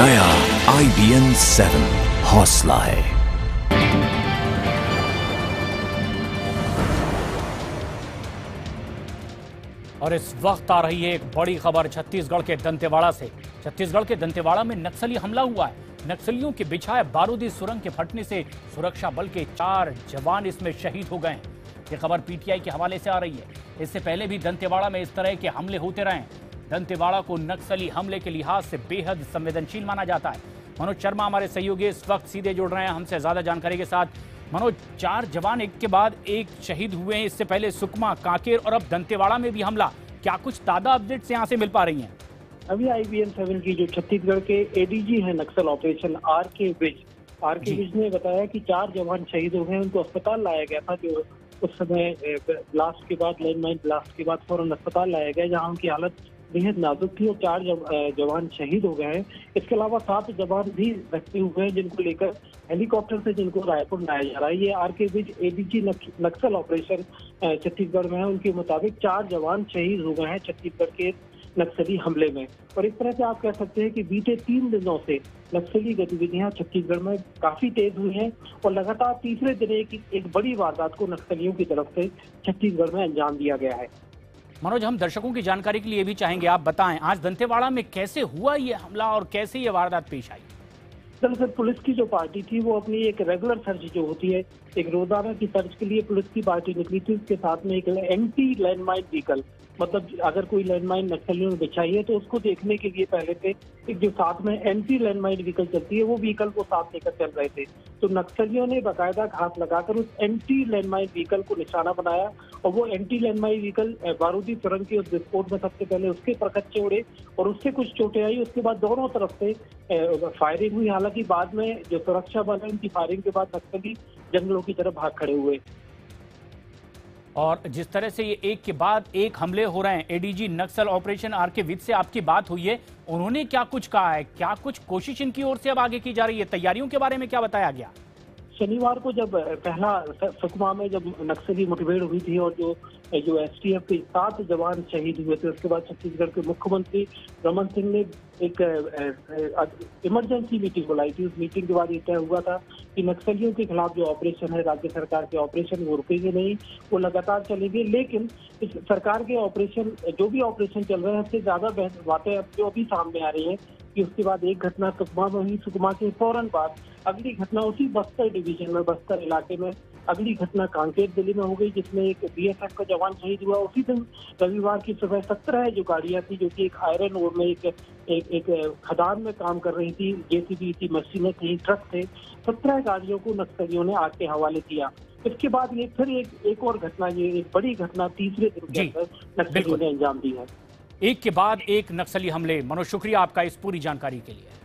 नया IBN 7 हौसला है। और इस वक्त आ रही है एक बड़ी खबर छत्तीसगढ़ के दंतेवाड़ा से। छत्तीसगढ़ के दंतेवाड़ा में नक्सली हमला हुआ है। नक्सलियों के बिछाए बारूदी सुरंग के फटने से सुरक्षा बल के 4 जवान इसमें शहीद हो गए हैं। ये खबर PTI के हवाले से आ रही है। इससे पहले भी दंतेवाड़ा में इस तरह के हमले होते रहे। दंतेवाड़ा को नक्सली हमले के लिहाज से बेहद संवेदनशील माना जाता है। मनोज शर्मा हमारे सहयोगी इस वक्त सीधे जुड़ रहे हैं हमसे ज्यादा जानकारी के साथ। मनोज, 4 जवान एक के बाद एक शहीद हुए हैं। इससे पहले सुकमा, कांकेर और अब दंतेवाड़ा में भी हमला। क्या कुछ ताजा अपडेट्स यहाँ से मिल पा रही हैं? अभी IBN 7 की जो छत्तीसगढ़ के ADG है नक्सल ऑपरेशन RK विज ने बताया कि 4 जवान शहीद हो गए। उनको अस्पताल लाया गया था। जो उस समय ब्लास्ट के बाद, लैंडमाइन ब्लास्ट के बाद फौरन अस्पताल लाया गया, जहां उनकी हालत बेहद नाजुक थी और 4 जवान शहीद हो गए हैं। इसके अलावा 7 जवान भी जख्मी हुए हैं, जिनको लेकर हेलीकॉप्टर से जिनको रायपुर लाया जा रहा है। ये RK विज ADG नक्सल ऑपरेशन छत्तीसगढ़ में है। उनके मुताबिक 4 जवान शहीद हो गए हैं छत्तीसगढ़ के नक्सली हमले में। और इस तरह से आप कह सकते हैं कि बीते 3 दिनों से नक्सली गतिविधियां छत्तीसगढ़ में काफी तेज हुई हैं और लगातार तीसरे दिन एक बड़ी वारदात को नक्सलियों की तरफ से छत्तीसगढ़ में अंजाम दिया गया है। मनोज, हम दर्शकों की जानकारी के लिए भी चाहेंगे, आप बताएं आज दंतेवाड़ा में कैसे हुआ ये हमला और कैसे ये वारदात पेश आई? दरअसल पुलिस की जो पार्टी थी वो अपनी एक रेगुलर सर्च जो होती है, एक रोजाना की सर्च के लिए पुलिस की पार्टी निकली थी। उसके साथ में एक एंटी लैंडमाइन व्हीकल, मतलब अगर कोई लैंडमाइन नक्सलियों ने बिछाई है तो उसको देखने के लिए पहले से एक जो साथ में एंटी लैंडमाइन व्हीकल चलती है, वो व्हीकल को साथ लेकर चल रहे थे। तो नक्सलियों ने बाकायदा घात लगाकर उस एंटी लैंडमाइन व्हीकल को निशाना बनाया और वो एंटी लैंडमाइन व्हीकल बारूदी सुरंग के उस विस्फोट में सबसे पहले उसके परखच्चे उड़े और उससे कुछ चोटें आई। उसके बाद दोनों तरफ से फायरिंग हुई। हालांकि बाद में जो सुरक्षा बल है, उनकी फायरिंग के बाद नक्सली जंगलों की तरफ भाग खड़े हुए। और जिस तरह से ये एक के बाद एक हमले हो रहे हैं, ADG नक्सल ऑपरेशन RK विज से आपकी बात हुई है, उन्होंने क्या कुछ कहा है? क्या कुछ कोशिश इनकी ओर से अब आगे की जा रही है? तैयारियों के बारे में क्या बताया गया? शनिवार को जब पहला सुकमा में जब नक्सली मुठभेड़ हुई थी और जो STF के 7 जवान शहीद हुए थे, उसके बाद छत्तीसगढ़ के मुख्यमंत्री रमन सिंह ने एक इमरजेंसी मीटिंग बुलाई थी। उस मीटिंग के बाद ये तय हुआ था कि नक्सलियों के खिलाफ जो ऑपरेशन है, राज्य सरकार के ऑपरेशन, वो रुकेंगे नहीं, वो लगातार चलेंगे। लेकिन इस सरकार के ऑपरेशन, जो भी ऑपरेशन चल रहे हैं, उससे ज्यादा बातें अब जो अभी सामने आ रही है कि उसके बाद एक घटना सुकमा में हुई। सुकमा के फौरन बाद अगली घटना उसी बस्तर डिवीजन में, बस्तर इलाके में अगली घटना कांकेर जिले में हो गई, जिसमें एक BSF का जवान शहीद हुआ। उसी दिन रविवार की सुबह 17 जो गाड़ियां थी, जो कि एक आयरन ओर में एक खदान में काम कर रही थी, JCB थी, मशीनें थी, ट्रक थे, 17 गाड़ियों को नक्सलियों ने आग के हवाले किया। इसके बाद ये फिर एक और घटना, ये एक बड़ी घटना तीसरे दिन के अंदर नक्सलियों ने अंजाम दी है। एक के बाद एक नक्सली हमले। मनोज, शुक्रिया आपका इस पूरी जानकारी के लिए।